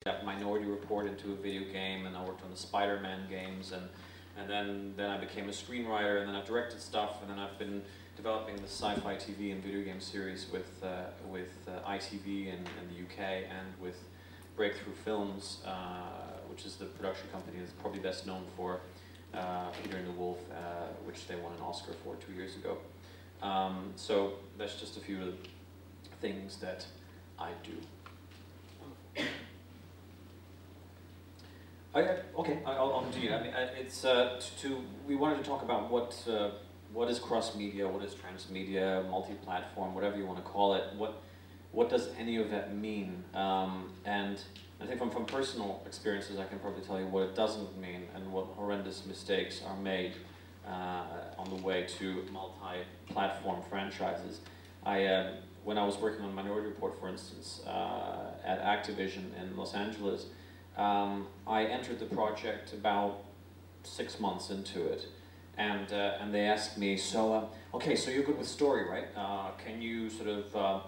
that Minority Report into a video game, and I worked on the Spider-Man games, and then I became a screenwriter, and then I've directed stuff, and then I've been developing the sci-fi TV and video game series with ITV in the UK, and with Breakthrough Films, which is the production company that's probably best known for Peter and the Wolf, which they won an Oscar for 2 years ago. So that's just a few of the things that I do. Okay, I'll continue. I mean, we wanted to talk about what is cross-media, what is transmedia, multi-platform, whatever you want to call it. What does any of that mean? And I think from personal experiences, I can probably tell you what it doesn't mean and what horrendous mistakes are made on the way to multi-platform franchises. When I was working on Minority Report, for instance, at Activision in Los Angeles, I entered the project about 6 months into it, and they asked me, okay, so you're good with story, right? Can you sort of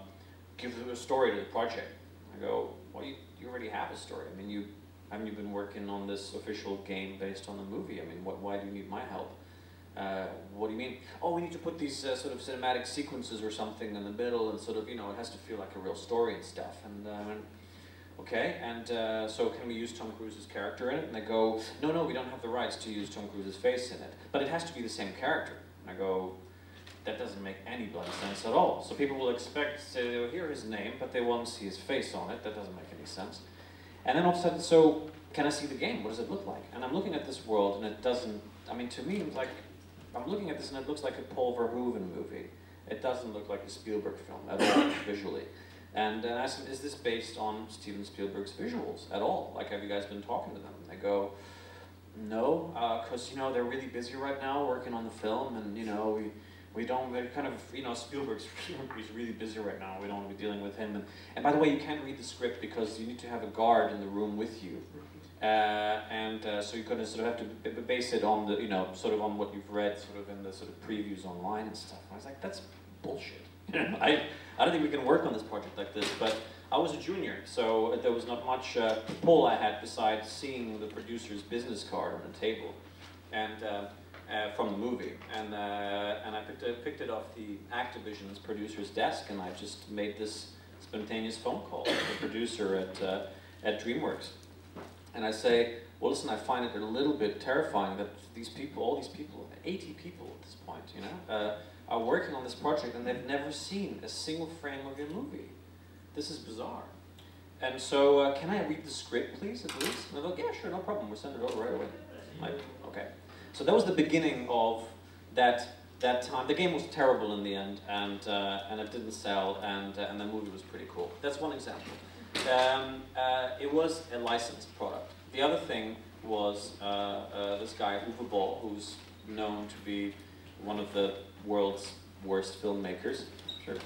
give a story to the project? I go, well, you already have a story. I mean, haven't you been working on this official game based on the movie? I mean, why do you need my help? What do you mean? Oh, we need to put these sort of cinematic sequences or something in the middle, and sort of, it has to feel like a real story and stuff. And okay, and so can we use Tom Cruise's character in it? And they go, no, we don't have the rights to use Tom Cruise's face in it, but it has to be the same character. And I go, that doesn't make any bloody sense at all. So people will expect to hear his name, but they won't see his face on it. That doesn't make any sense. And then all of a sudden, so can I see the game? What does it look like? And I'm looking at this world, and it doesn't, I mean, to me, it's like, I'm looking at this and it looks like a Paul Verhoeven movie. It doesn't look like a Spielberg film at all, visually. And I asked them, is this based on Steven Spielberg's visuals at all? Like, have you guys been talking to them? And they go, no, because, they're really busy right now working on the film, and, we don't, they're kind of, Spielberg's really busy right now. We don't want to be dealing with him. And by the way, you can't read the script because you need to have a guard in the room with you. So you're going to sort of have to base it on the, sort of on what you've read sort of in the sort of previews online and stuff. And I was like, that's bullshit. I don't think we can work on this project like this, but I was a junior, so there was not much pull I had besides seeing the producer's business card on the table, and from the movie, and I picked it off the Activision's producer's desk, and I just made this spontaneous phone call to the producer at DreamWorks. And I say, well, listen, I find it a little bit terrifying that all these people, 80 people at this point, are working on this project and they've never seen a single frame of your movie. This is bizarre. And so, can I read the script, please, at least? And I go, yeah, sure, no problem. We'll send it over right away. Like, okay. So that was the beginning of that time. The game was terrible in the end, and it didn't sell, and the movie was pretty cool. That's one example. It was a licensed product. The other thing was this guy, Uwe Boll, who's known to be one of the world's worst filmmakers. Sure.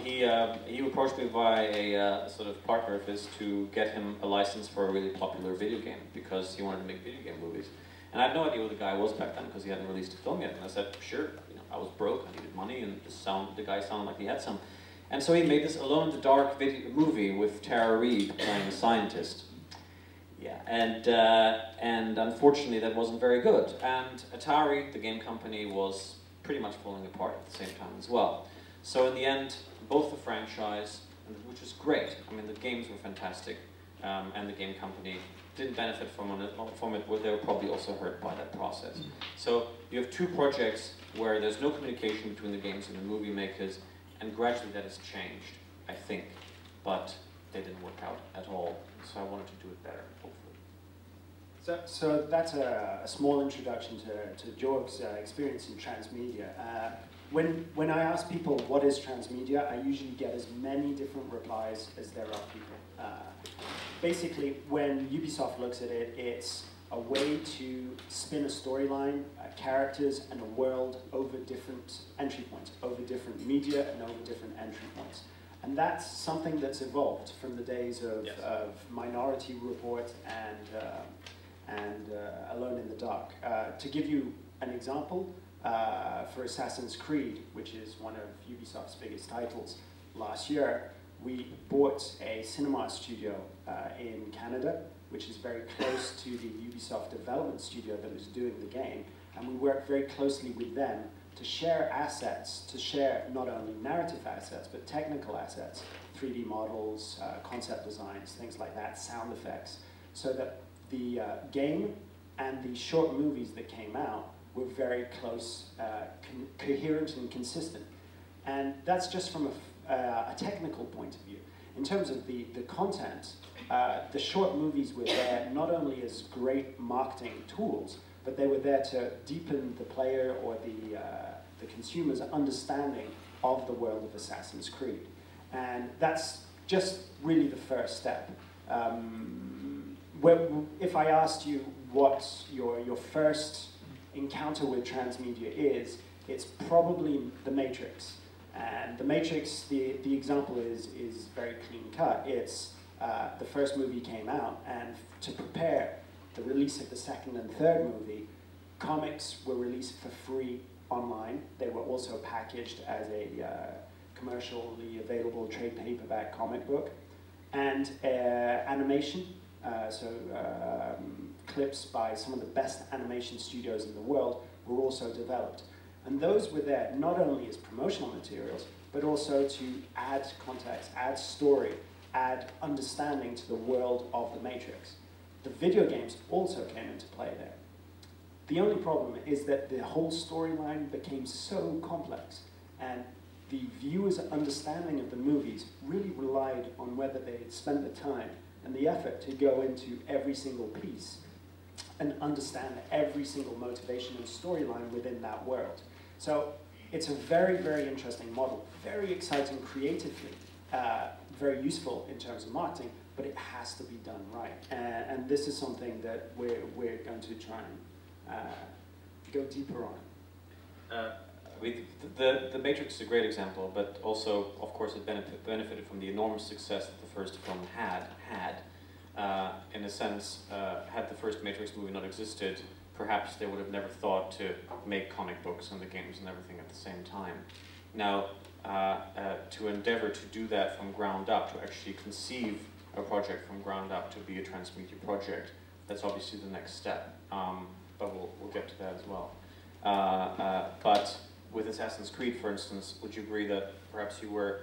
He approached me by a sort of partner of his to get him a license for a really popular video game because he wanted to make video game movies. And I had no idea who the guy was back then because he hadn't released a film yet. And I said, sure, I was broke, I needed money, and the guy sounded like he had some. And so he made this Alone in the Dark movie with Tara Reid playing a scientist. Yeah, and unfortunately that wasn't very good. And Atari, the game company, was pretty much falling apart at the same time as well. So in the end, both the franchise, which was great, I mean the games were fantastic, and the game company didn't benefit from it, where they were probably also hurt by that process. So you have two projects where there's no communication between the games and the movie makers, and gradually that has changed, I think, but they didn't work out at all. So I wanted to do it better, hopefully. So that's a small introduction to Jörg's experience in transmedia. When I ask people what is transmedia, I usually get as many different replies as there are people. Basically, when Ubisoft looks at it, it's a way to spin a storyline, characters, and a world over different entry points, over different media and over different entry points. And that's something that's evolved from the days of, yes, of Minority Report and Alone in the Dark. To give you an example, for Assassin's Creed, which is one of Ubisoft's biggest titles, last year we bought a cinema studio in Canada, which is very close to the Ubisoft development studio that was doing the game, and we worked very closely with them to share assets, to share not only narrative assets, but technical assets, 3D models, concept designs, things like that, sound effects, so that the game and the short movies that came out were very close, coherent and consistent. And that's just from a technical point of view. In terms of the content, the short movies were there not only as great marketing tools, but they were there to deepen the player or the consumer's understanding of the world of Assassin's Creed. And that's just really the first step. If I asked you what your first encounter with transmedia is, it's probably The Matrix. And The Matrix, the example is very clean cut. It's the first movie came out, and to prepare the release of the second and third movie, comics were released for free online. They were also packaged as a commercially available trade paperback comic book. And animation, clips by some of the best animation studios in the world were also developed. And those were there not only as promotional materials, but also to add context, add story, add understanding to the world of the Matrix. The video games also came into play there. The only problem is that the whole storyline became so complex, and the viewer's understanding of the movies really relied on whether they had spent the time and the effort to go into every single piece and understand every single motivation and storyline within that world. So it's a very, very interesting model, very exciting creatively, very useful in terms of marketing, but it has to be done right. And this is something that we're going to try and go deeper on. The Matrix is a great example, but also, of course, it benefited from the enormous success that the first film had. In a sense, had the first Matrix movie not existed, perhaps they would have never thought to make comic books and the games and everything at the same time. Now, to endeavor to do that from ground up, to actually conceive a project from ground up to be a transmedia project, that's obviously the next step. But we'll get to that as well. But with Assassin's Creed, for instance, would you agree that perhaps you were,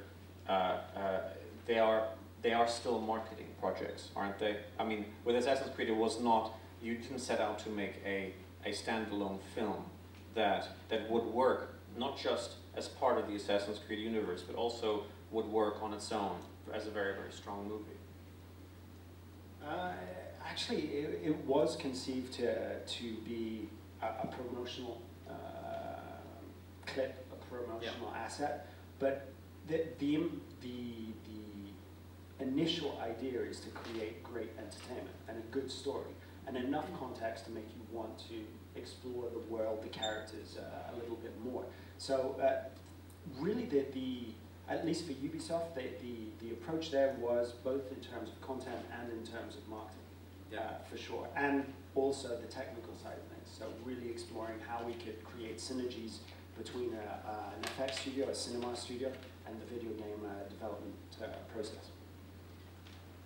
they are still marketing projects, aren't they? I mean, with Assassin's Creed, it was not, you didn't set out to make a standalone film that would work, not just as part of the Assassin's Creed universe, but also would work on its own as a very, very strong movie. Actually, it was conceived to be a promotional clip, a promotional asset, but the initial idea is to create great entertainment and a good story and enough context to make you want to explore the world, the characters a little bit more. So really, at least for Ubisoft, the approach there was both in terms of content and in terms of marketing, for sure, and also the technical side of things. So really exploring how we could create synergies between an effects studio, a cinema studio, and the video game development process.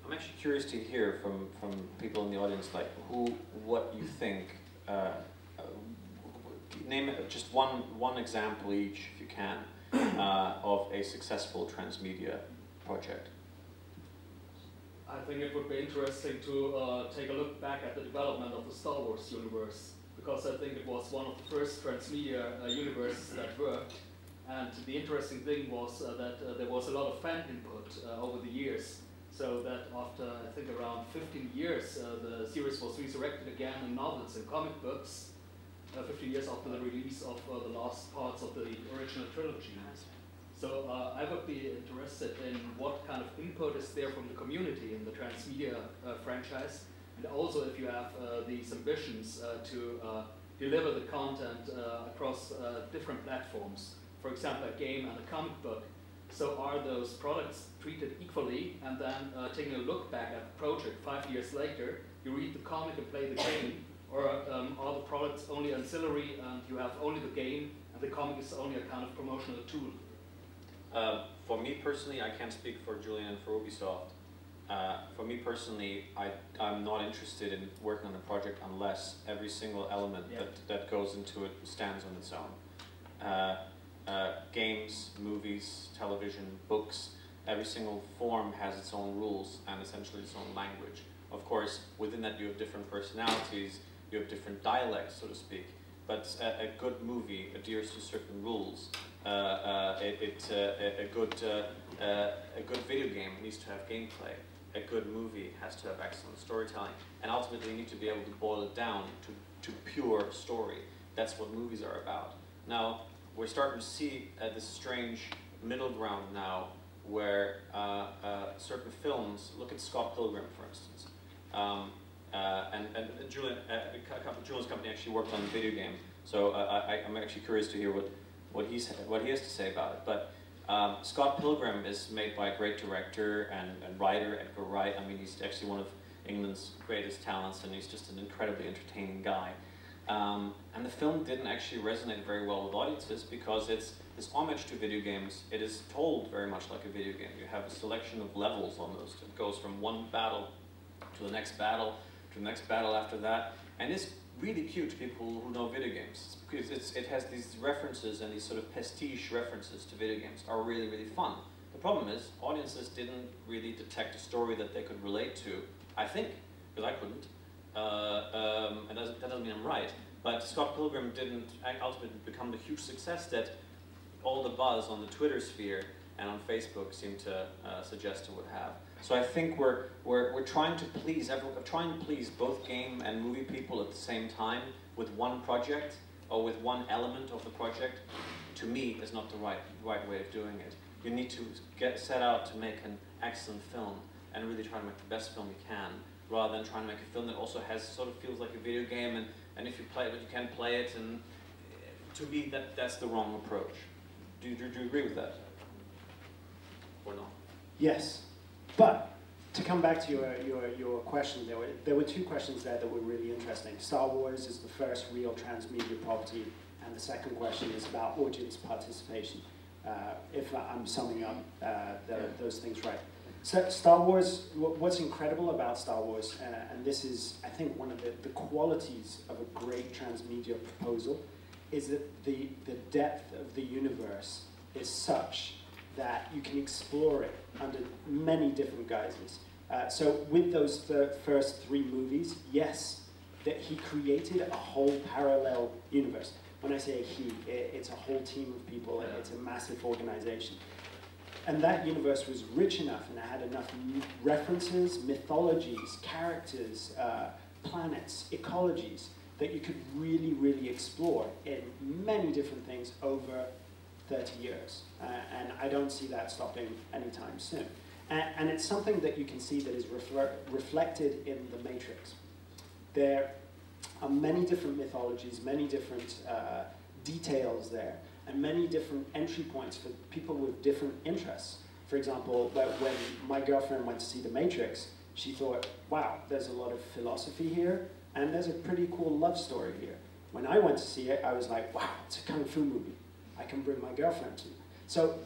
I'm actually curious to hear from people in the audience, like what you think. Name just one example each, if you can, of a successful transmedia project. I think it would be interesting to take a look back at the development of the Star Wars universe, because I think it was one of the first transmedia universes that worked. And the interesting thing was that there was a lot of fan input over the years. So that after, I think, around 15 years, the series was resurrected again in novels and comic books, 15 years after the release of the last parts of the original trilogy. So I would be interested in what kind of input is there from the community in the transmedia franchise, and also if you have these ambitions to deliver the content across different platforms, for example, a game and a comic book. So are those products treated equally, and then taking a look back at the project 5 years later, you read the comic and play the game, or are the products only ancillary and you have only the game and the comic is only a kind of promotional tool? For me personally, I can't speak for Julian and for Ubisoft. for me personally, I'm not interested in working on a project unless every single element that goes into it stands on its own. Games, movies, television, books, every single form has its own rules and essentially its own language. Of course, within that you have different personalities, you have different dialects, so to speak, but a good movie adheres to certain rules. A good video game needs to have gameplay. A good movie has to have excellent storytelling. And ultimately you need to be able to boil it down to pure story. That's what movies are about. Now, we're starting to see this strange middle ground now where certain films, look at Scott Pilgrim for instance, and Julian, Julian's company actually worked on the video game, so I'm actually curious to hear what he has to say about it. But Scott Pilgrim is made by a great director and writer, Edgar Wright. I mean, he's actually one of England's greatest talents, and he's just an incredibly entertaining guy. And the film didn't actually resonate very well with audiences because it's this homage to video games. It is told very much like a video game. You have a selection of levels almost. It goes from one battle to the next battle, to the next battle after that. And it's really cute to people who know video games. Because it has these references, and these sort of pastiche references to video games are really, really fun. The problem is, audiences didn't really detect a story that they could relate to, I think, because I couldn't. And that doesn't mean I'm right, but Scott Pilgrim didn't ultimately become the huge success that all the buzz on the Twitter sphere and on Facebook seem to suggest it would have. So I think we're trying to please both game and movie people at the same time with one project or with one element of the project. To me, is not the right way of doing it. You need to set out to make an excellent film and really try to make the best film you can, rather than trying to make a film that also sort of feels like a video game, and if you play it, but you can't play it, and to me, that's the wrong approach. Do you agree with that? Or not? Yes, but to come back to your question, there were two questions there that were really interesting. Star Wars is the first real transmedia property, and the second question is about audience participation, if I'm summing up those things right. So Star Wars, what's incredible about Star Wars, and this is, I think, one of the qualities of a great transmedia proposal, is that the depth of the universe is such that you can explore it under many different guises. So with those first three movies, yes, that he created a whole parallel universe. When I say he, it's a whole team of people, and it's a massive organization. And that universe was rich enough, and it had enough references, mythologies, characters, planets, ecologies, that you could really, really explore in many different things over 30 years. And I don't see that stopping anytime soon. And it's something that you can see that is reflected in The Matrix. There are many different mythologies, many different details there, and many different entry points for people with different interests. For example, when my girlfriend went to see The Matrix, she thought, wow, there's a lot of philosophy here, and there's a pretty cool love story here. When I went to see it, I was like, wow, it's a kung fu movie. I can bring my girlfriend to. So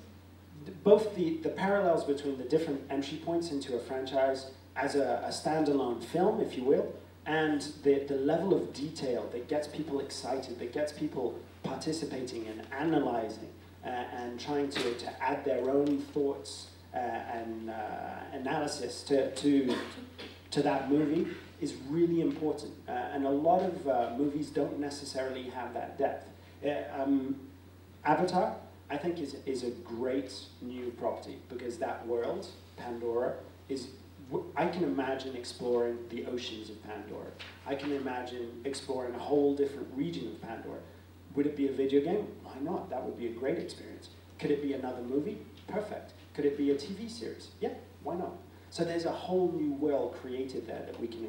both the parallels between the different entry points into a franchise as a standalone film, if you will, and the level of detail that gets people excited, that gets people participating and analyzing and trying to add their own thoughts and analysis to that movie is really important. And a lot of movies don't necessarily have that depth. Avatar, I think, is a great new property, because that world, Pandora, I can imagine exploring the oceans of Pandora. I can imagine exploring a whole different region of Pandora. Would it be a video game? Why not? That would be a great experience. Could it be another movie? Perfect. Could it be a TV series? Yeah, why not? So there's a whole new world created there that we can